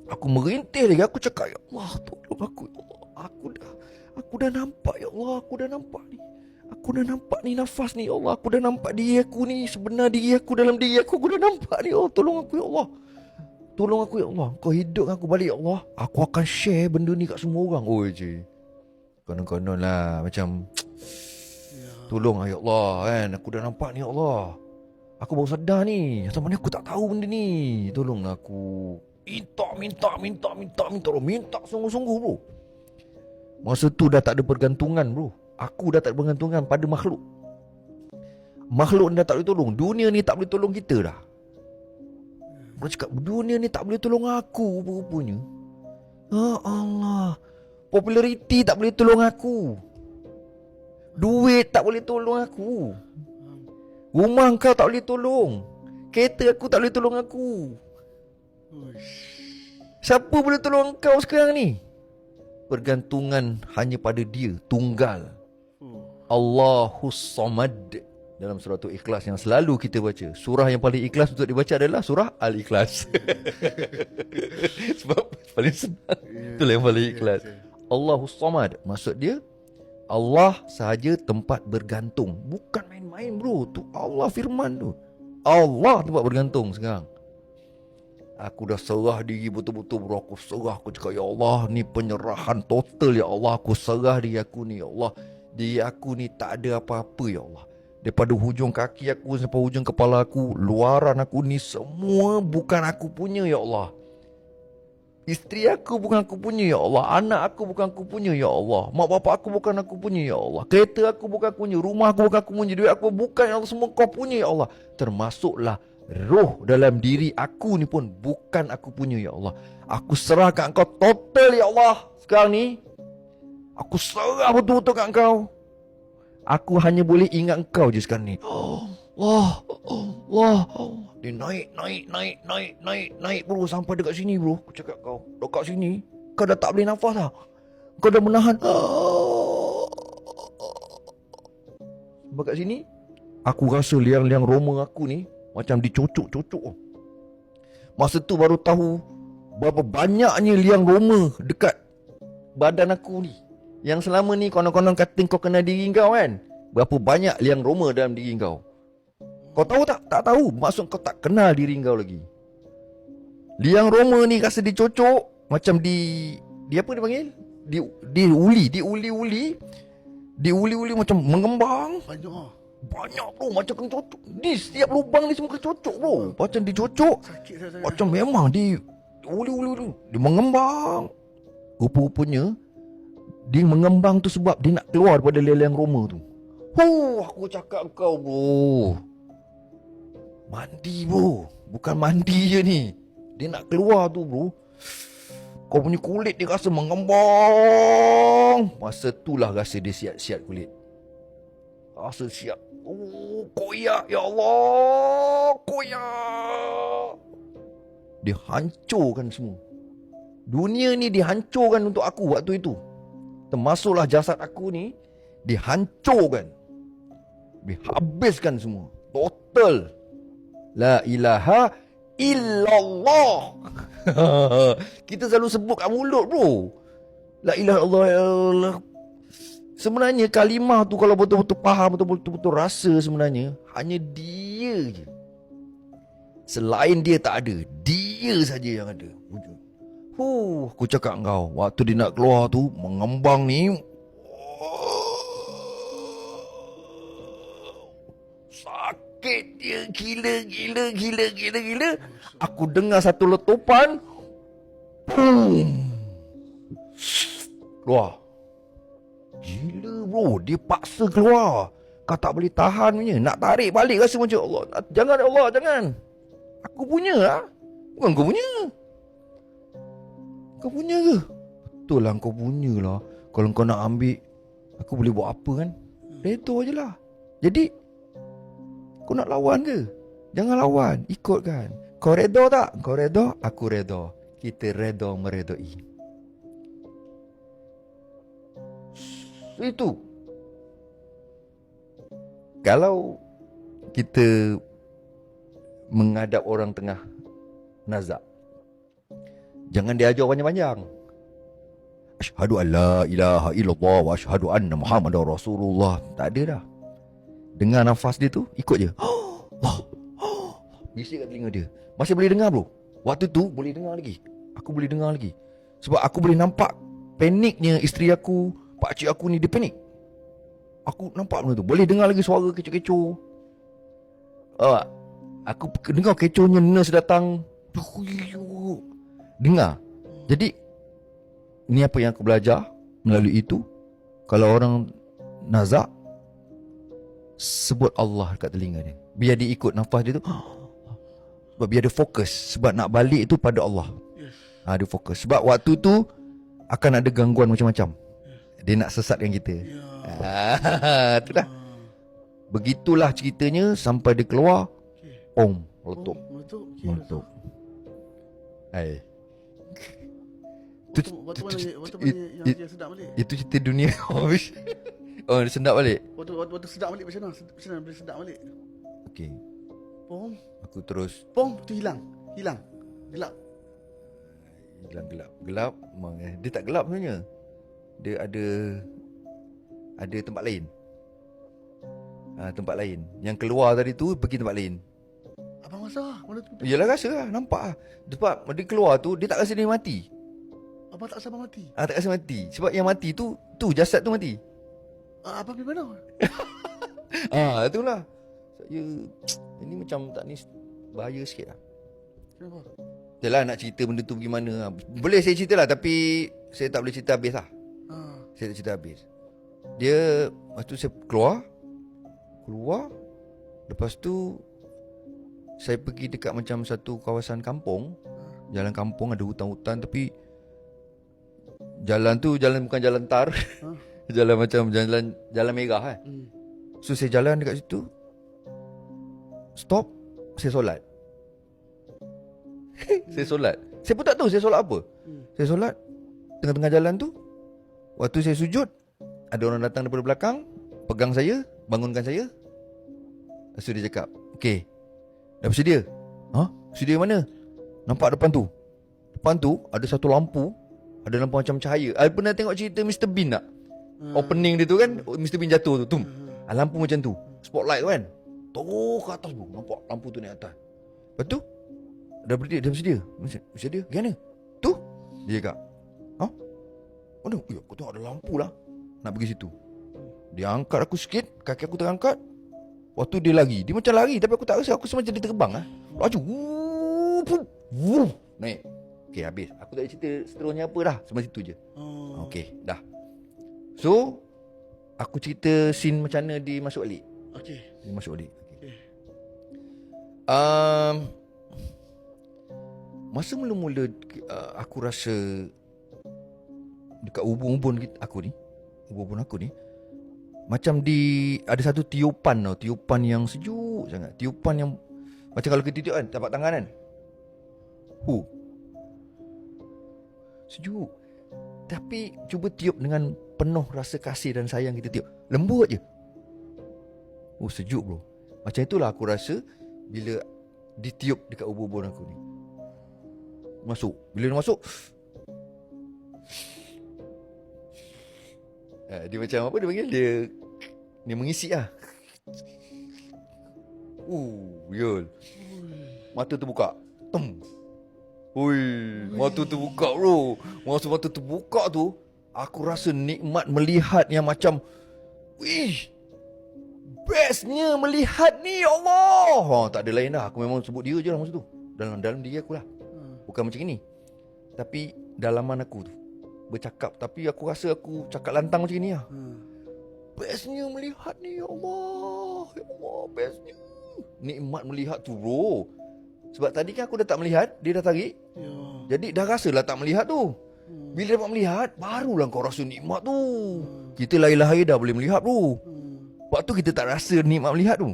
Aku merintih lagi. Aku cakap, ya Allah, tolong aku, ya Allah. Aku dah nampak, ya Allah. Aku dah nampak ni. Aku dah nampak ni nafas ni, ya Allah. Aku dah nampak diri aku ni, sebenar diri aku dalam diri aku. Aku dah nampak ni, ya Allah. Tolong aku, ya Allah. Tolong aku, ya Allah. Kau hidupkan aku balik, ya Allah. Aku akan share benda ni kat semua orang. Oi, cik. Konon-konon lah. Macam, Ya. tolong lah, ya Allah, kan. Aku dah nampak ni, ya Allah. Aku baru sedar ni. Asal mana aku tak tahu benda ni. Tolonglah aku. Minta sungguh-sungguh, bro. Masa tu dah tak ada pergantungan, bro. Aku dah tak ada pergantungan pada makhluk. Makhluk dah tak boleh tolong. Dunia ni tak boleh tolong kita dah. Bro cakap, dunia ni tak boleh tolong aku rupanya. Ya Allah. Populariti tak boleh tolong aku. Duit tak boleh tolong aku. Rumah kau tak boleh tolong. Kereta aku tak boleh tolong aku. Siapa boleh tolong kau sekarang ni? Pergantungan hanya pada dia, tunggal. Allahus Samad. Dalam surah Ikhlas yang selalu kita baca. Surah yang paling ikhlas untuk dibaca adalah surah Al-Ikhlas. Sebab paling senang. Itulah yang paling ikhlas. Allahus Samad. Maksud dia, Allah sahaja tempat bergantung. Bukan main-main, bro. Tu Allah firman tu. Allah tempat bergantung sekarang. Aku dah serah diri betul-betul, bro. Aku serah. Aku cakap, ya Allah, ni penyerahan total, ya Allah. Aku serah diri aku ni, ya Allah. Diri aku ni tak ada apa-apa, ya Allah. Daripada hujung kaki aku sampai hujung kepala aku, luaran aku ni semua bukan aku punya, ya Allah. Isteri aku bukan aku punya, ya Allah. Anak aku bukan aku punya, ya Allah. Mak bapak aku bukan aku punya, ya Allah. Kereta aku bukan aku punya. Rumah aku bukan aku punya. Duit aku bukan, ya Allah. Semua kau punya, ya Allah. Termasuklah roh dalam diri aku ni pun bukan aku punya, ya Allah. Aku serahkan kau total, ya Allah. Sekarang ni aku serah betul-betul kat kau. Aku hanya boleh ingat kau je sekarang ni. Allah, Allah. Dia naik bro, sampai dekat sini, bro. Aku cakap kau, dekat sini kau dah tak boleh nafas dah. Kau dah menahan. Sampai kat sini aku rasa liang-liang Roma aku ni macam dicocok-cocok. Masa tu baru tahu berapa banyaknya liang Roma dekat badan aku ni. Yang selama ni konon-konon kata kau kenal diri kau kan. Berapa banyak liang Roma dalam diri kau. Kau tahu tak? Tak tahu. Maksud kau tak kenal diri kau lagi. Liang Roma ni rasa dicocok. Macam di apa dia panggil? Diuli-uli macam mengembang. Banyak bro, macam kena cocok. Di setiap lubang ni semua kena cocok, bro. Macam dicocok. Macam memang uli-uli. Dia mengembang. Rupa-rupanya dia mengembang tu sebab dia nak keluar daripada liang Roma tu. Aku cakap kau, bro. Mandi, bro. Bukan mandi je ni. Dia nak keluar tu, bro. Kau punya kulit dia rasa mengembang. Masa itulah rasa dia siap-siap kulit. Rasa siap. Koyak, ya Allah. Koyak. Dia hancurkan semua. Dunia ni dihancurkan untuk aku waktu itu. Termasuklah jasad aku ni dihancurkan. Dihabiskan semua. Total. La ilaha illallah. Kita selalu sebut kat mulut, bro. La ilaha illallah. Sebenarnya kalimah tu kalau betul-betul faham, betul-betul rasa, sebenarnya hanya dia je. Selain dia tak ada. Dia saja yang ada. Aku cakap kau, waktu dia nak keluar tu mengembang ni, sakit dia gila. Aku dengar satu letupan, boom, keluar. Gila, bro, dia paksa keluar. Kau tak boleh tahan punya. Nak tarik balik rasa macam, Allah, jangan, Allah, jangan. Aku punya lah. Bukan kau punya. Kau punya ke? Betul lah, kau punya lah. Kalau kau nak ambil, aku boleh buat apa kan? Redha je lah. Jadi kau nak lawan ke? Jangan lawan, ikut kan. Kau redha tak? Kau redha, aku redha. Kita redha meredai. Itu. Kalau kita menghadap orang tengah nazak, Jangan dia ajar panjang-panjang. Asyhadu an la ilaha illallah wa asyhadu anna Muhammadar Rasulullah. Tak ada dah. Dengar nafas dia tu, ikut je. Bisik kat telinga dia. Masih boleh dengar bro. Waktu tu boleh dengar lagi. Aku boleh dengar lagi. Sebab aku boleh nampak paniknya isteri aku, pakcik aku ni, dia panik. Aku nampak benda tu. Boleh dengar lagi suara kecoh-kecoh. Aku dengar kecohnya nurse datang. Dengar. Jadi ni apa yang aku belajar melalui itu. Kalau orang nazak, sebut Allah dekat telinga dia. Biar dia ikut nafas dia tu. Sebab biar dia fokus. Sebab nak balik tu pada Allah. Dia fokus. Sebab waktu tu akan ada gangguan macam-macam. Dia nak sesatkan kita. Tu dah. Begitulah ceritanya sampai dia keluar. Meletup. Meletup. Hai. Waktu mana yang sedap balik? Itu cerita dunia. Oh, dia sedap balik. Waktu sedap balik macam mana? Macam mana boleh sedap balik? Okey. Pom. Aku terus Tu hilang. Gelap. Gelap. Dia tak gelap sebenarnya. Dia ada tempat lain. Tempat lain. Yang keluar tadi tu pergi tempat lain. Abang rasa mana tu? Yalah, rasa lah, nampak lah. Sebab dia keluar tu, dia tak rasa dia mati. Abang tak rasa abang mati? Tak rasa mati. Sebab yang mati tu jasad tu mati. Abang pergi mana? Itulah. Saya ini macam tak ni bahaya sikit lah. Kenapa? Yalah, nak cerita benda tu bagaimana. Boleh saya cerita lah, tapi saya tak boleh cerita habis lah. Saya tak cerita habis. Dia, lepas tu saya keluar. Lepas tu saya pergi dekat macam satu kawasan kampung. Jalan kampung, ada hutan-hutan. Tapi jalan tu bukan jalan tar. Jalan macam jalan merah kan. So saya jalan dekat situ. Stop. Saya solat. Saya solat. Saya pun tak tahu saya solat apa. Saya solat tengah-tengah jalan tu. Waktu saya sujud, ada orang datang daripada belakang, pegang saya, bangunkan saya. Lepas tu dia cakap, "Okey, dah bersedia?" Bersedia mana? Nampak depan tu? Depan tu ada satu lampu. Ada lampu macam cahaya. Pernah tengok cerita Mr. Bean tak? Opening dia tu kan, Mr. Bean jatuh tu, lampu macam tu, spotlight tu kan, terus ke atas tu. Nampak lampu tu naik atas. Lepas tu dah berdiri, dah bersedia. Bersedia? Gimana? Tu? Dia cakap, aduh, aku tengok ada lampu lah. Nak pergi situ. Dia angkat aku sikit, kaki aku terangkat. Waktu dia lari, dia macam lari, tapi aku tak rasa. Aku semacam dia terbang lah. Laju, naik. Okay, habis. Aku tak ada cerita seterusnya apa dah. Semua situ je. Okay, dah. So aku cerita scene macam mana dia masuk balik. Okay. Dia masuk balik. Okay. Masa mula-mula aku rasa dekat ubun-ubun aku ni, macam ada satu tiupan tau. Tiupan yang sejuk sangat. Tiupan yang macam kalau kita tiup kan, tapak tangan kan, sejuk. Tapi cuba tiup dengan penuh rasa kasih dan sayang. Kita tiup lembut je. Sejuk bro. Macam itulah aku rasa bila ditiup dekat ubun-ubun aku ni. Masuk. Bila dia masuk, dia macam apa dia panggil, dia mengisi lah. Yul. Mata terbuka. Mata terbuka bro. Masa mata terbuka tu, aku rasa nikmat melihat yang macam, bestnya melihat ni, ya Allah. Tak ada lain dah. Aku memang sebut dia je lah masa tu. Dalam diri aku lah. Bukan macam ini. Tapi dalaman aku tu bercakap. Tapi aku rasa aku cakap lantang macam ni lah. Bestnya melihat ni, ya Allah. Ya Allah, bestnya. Nikmat melihat tu bro. Sebab tadi kan aku dah tak melihat, dia dah tarik. Jadi dah rasalah tak melihat tu. Bila dapat melihat, barulah kau rasa nikmat tu. Kita lahir-lahir dah boleh melihat bro. Waktu kita tak rasa nikmat melihat tu.